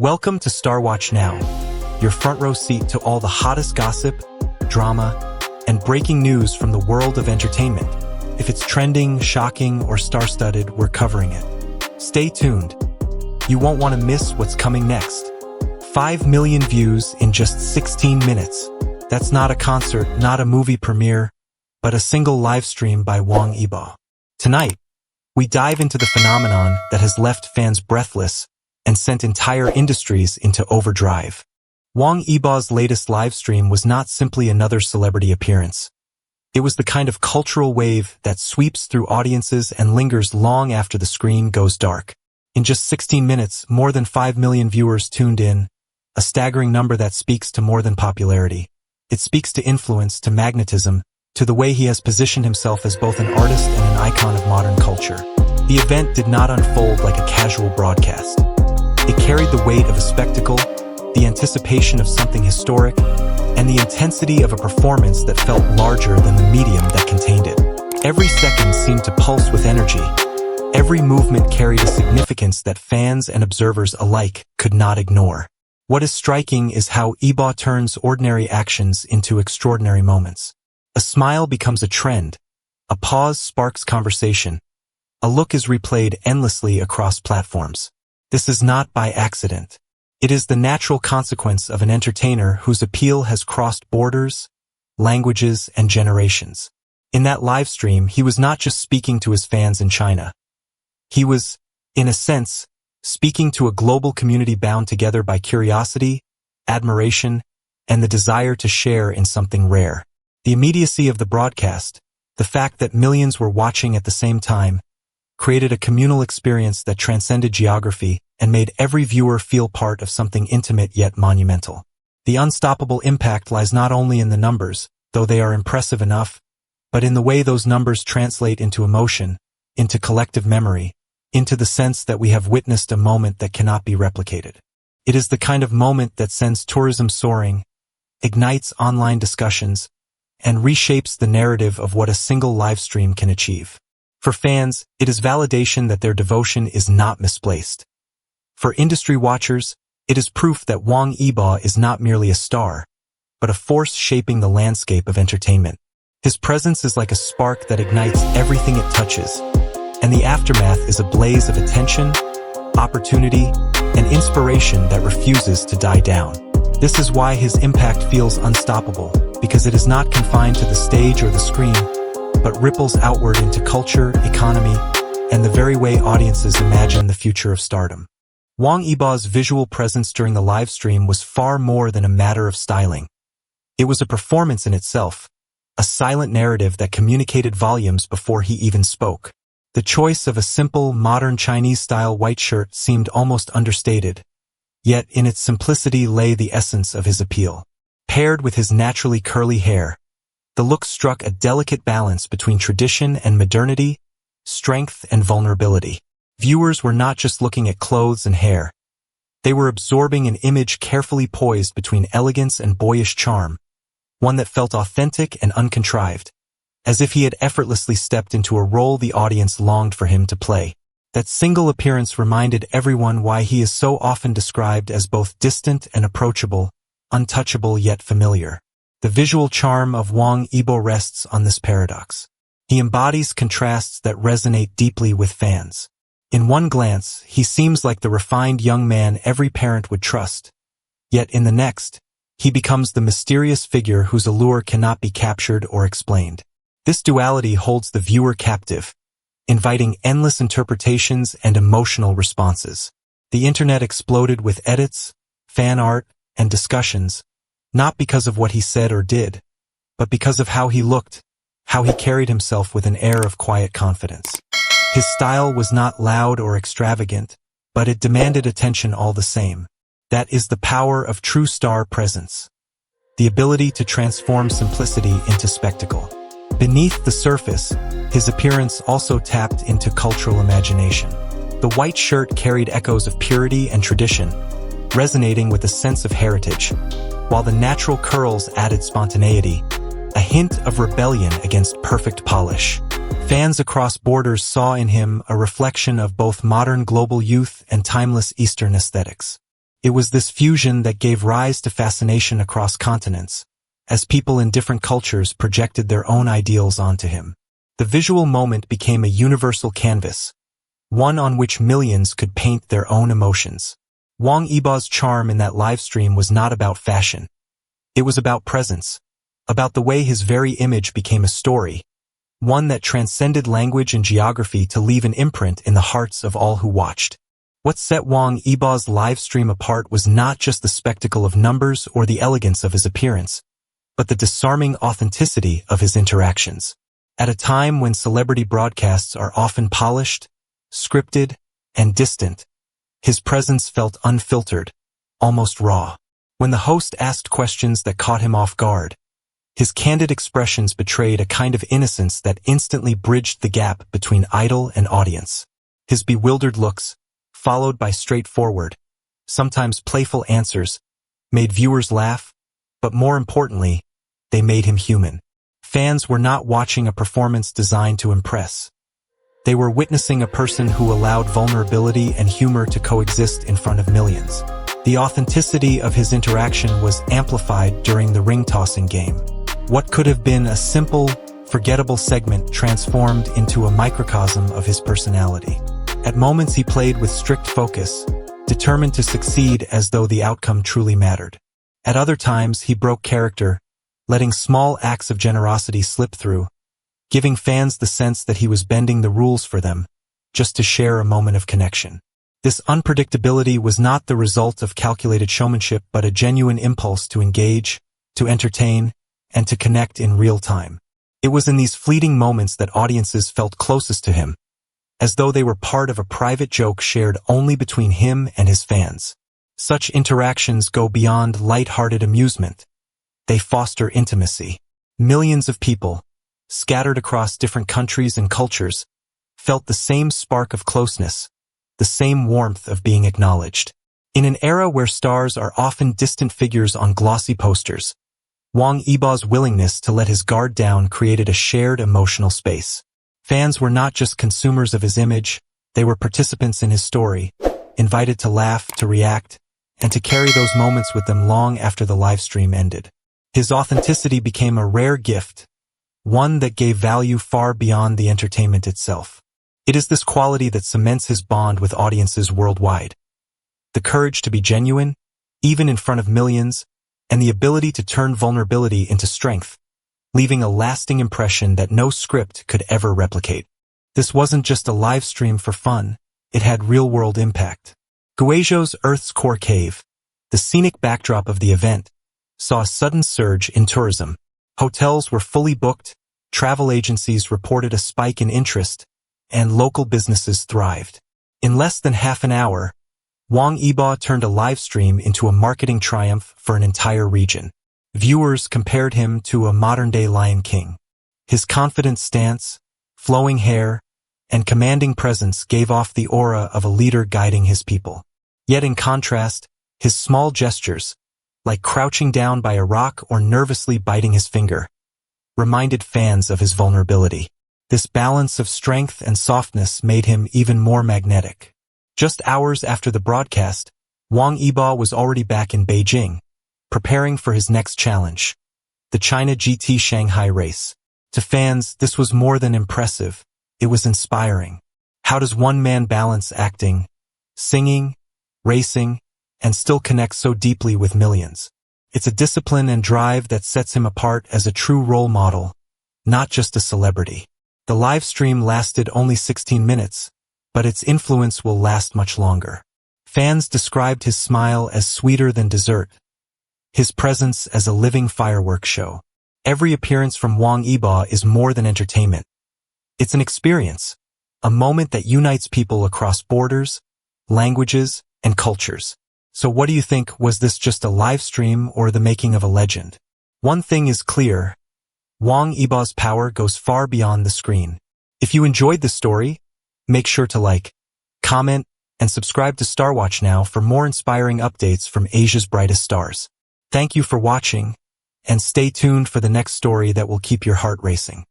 Welcome to StarWatch Now, your front row seat to all the hottest gossip, drama, and breaking news from the world of entertainment. If it's trending, shocking, or star-studded, we're covering it. Stay tuned. You won't want to miss what's coming next. 5 million views in just 16 minutes. That's not a concert, not a movie premiere, but a single live stream by Wang Yibo. Tonight, we dive into the phenomenon that has left fans breathless and sent entire industries into overdrive. Wang Yibo's latest live stream was not simply another celebrity appearance. It was the kind of cultural wave that sweeps through audiences and lingers long after the screen goes dark. In just 16 minutes, more than 5 million viewers tuned in, a staggering number that speaks to more than popularity. It speaks to influence, to magnetism, to the way he has positioned himself as both an artist and an icon of modern culture. The event did not unfold like a casual broadcast. It carried the weight of a spectacle, the anticipation of something historic, and the intensity of a performance that felt larger than the medium that contained it. Every second seemed to pulse with energy. Every movement carried a significance that fans and observers alike could not ignore. What is striking is how Yibo turns ordinary actions into extraordinary moments. A smile becomes a trend, a pause sparks conversation, a look is replayed endlessly across platforms. This is not by accident. It is the natural consequence of an entertainer whose appeal has crossed borders, languages, and generations. In that live stream, he was not just speaking to his fans in China. He was, in a sense, speaking to a global community bound together by curiosity, admiration, and the desire to share in something rare. The immediacy of the broadcast, the fact that millions were watching at the same time, created a communal experience that transcended geography and made every viewer feel part of something intimate yet monumental. The unstoppable impact lies not only in the numbers, though they are impressive enough, but in the way those numbers translate into emotion, into collective memory, into the sense that we have witnessed a moment that cannot be replicated. It is the kind of moment that sends tourism soaring, ignites online discussions, and reshapes the narrative of what a single live stream can achieve. For fans, it is validation that their devotion is not misplaced. For industry watchers, it is proof that Wang Yibo is not merely a star, but a force shaping the landscape of entertainment. His presence is like a spark that ignites everything it touches, and the aftermath is a blaze of attention, opportunity, and inspiration that refuses to die down. This is why his impact feels unstoppable, because it is not confined to the stage or the screen, but ripples outward into culture, economy, and the very way audiences imagine the future of stardom. Wang Yibo's visual presence during the live stream was far more than a matter of styling. It was a performance in itself, a silent narrative that communicated volumes before he even spoke. The choice of a simple, modern Chinese-style white shirt seemed almost understated, yet in its simplicity lay the essence of his appeal. Paired with his naturally curly hair, the look struck a delicate balance between tradition and modernity, strength and vulnerability. Viewers were not just looking at clothes and hair. They were absorbing an image carefully poised between elegance and boyish charm, one that felt authentic and uncontrived, as if he had effortlessly stepped into a role the audience longed for him to play. That single appearance reminded everyone why he is so often described as both distant and approachable, untouchable yet familiar. The visual charm of Wang Yibo rests on this paradox. He embodies contrasts that resonate deeply with fans. In one glance, he seems like the refined young man every parent would trust. Yet in the next, he becomes the mysterious figure whose allure cannot be captured or explained. This duality holds the viewer captive, inviting endless interpretations and emotional responses. The internet exploded with edits, fan art, and discussions, not because of what he said or did, but because of how he looked, how he carried himself with an air of quiet confidence. His style was not loud or extravagant, but it demanded attention all the same. That is the power of true star presence. The ability to transform simplicity into spectacle. Beneath the surface, his appearance also tapped into cultural imagination. The white shirt carried echoes of purity and tradition, resonating with a sense of heritage, while the natural curls added spontaneity, a hint of rebellion against perfect polish. Fans across borders saw in him a reflection of both modern global youth and timeless Eastern aesthetics. It was this fusion that gave rise to fascination across continents, as people in different cultures projected their own ideals onto him. The visual moment became a universal canvas, one on which millions could paint their own emotions. Wang Yibo's charm in that livestream was not about fashion. It was about presence, about the way his very image became a story, one that transcended language and geography to leave an imprint in the hearts of all who watched. What set Wang Yibo's livestream apart was not just the spectacle of numbers or the elegance of his appearance, but the disarming authenticity of his interactions. At a time when celebrity broadcasts are often polished, scripted, and distant, his presence felt unfiltered, almost raw. When the host asked questions that caught him off guard, his candid expressions betrayed a kind of innocence that instantly bridged the gap between idol and audience. His bewildered looks, followed by straightforward, sometimes playful answers, made viewers laugh, but more importantly, they made him human. Fans were not watching a performance designed to impress. They were witnessing a person who allowed vulnerability and humor to coexist in front of millions. The authenticity of his interaction was amplified during the ring-tossing game. What could have been a simple, forgettable segment transformed into a microcosm of his personality. At moments he played with strict focus, determined to succeed as though the outcome truly mattered. At other times he broke character, letting small acts of generosity slip through, giving fans the sense that he was bending the rules for them, just to share a moment of connection. This unpredictability was not the result of calculated showmanship but a genuine impulse to engage, to entertain, and to connect in real time. It was in these fleeting moments that audiences felt closest to him, as though they were part of a private joke shared only between him and his fans. Such interactions go beyond light-hearted amusement. They foster intimacy. Millions of people, scattered across different countries and cultures, felt the same spark of closeness, the same warmth of being acknowledged. In an era where stars are often distant figures on glossy posters, Wang Yibo's willingness to let his guard down created a shared emotional space. Fans were not just consumers of his image, they were participants in his story, invited to laugh, to react, and to carry those moments with them long after the livestream ended. His authenticity became a rare gift, one that gave value far beyond the entertainment itself. It is this quality that cements his bond with audiences worldwide. The courage to be genuine, even in front of millions, and the ability to turn vulnerability into strength, leaving a lasting impression that no script could ever replicate. This wasn't just a live stream for fun, it had real-world impact. Guizhou's Earth's Core Cave, the scenic backdrop of the event, saw a sudden surge in tourism. Hotels were fully booked, travel agencies reported a spike in interest, and local businesses thrived. In less than half an hour, Wang Yibo turned a live stream into a marketing triumph for an entire region. Viewers compared him to a modern-day Lion King. His confident stance, flowing hair, and commanding presence gave off the aura of a leader guiding his people. Yet in contrast, his small gestures, like crouching down by a rock or nervously biting his finger, reminded fans of his vulnerability. This balance of strength and softness made him even more magnetic. Just hours after the broadcast, Wang Yibo was already back in Beijing, preparing for his next challenge, the China GT Shanghai race. To fans, this was more than impressive, it was inspiring. How does one man balance acting, singing, racing, and still connect so deeply with millions? It's a discipline and drive that sets him apart as a true role model, not just a celebrity. The live stream lasted only 16 minutes, but its influence will last much longer. Fans described his smile as sweeter than dessert, his presence as a living fireworks show. Every appearance from Wang Yibo is more than entertainment. It's an experience, a moment that unites people across borders, languages, and cultures. So what do you think? Was this just a live stream or the making of a legend? One thing is clear, Wang Yibo's power goes far beyond the screen. If you enjoyed this story, make sure to like, comment, and subscribe to StarWatch now for more inspiring updates from Asia's brightest stars. Thank you for watching, and stay tuned for the next story that will keep your heart racing.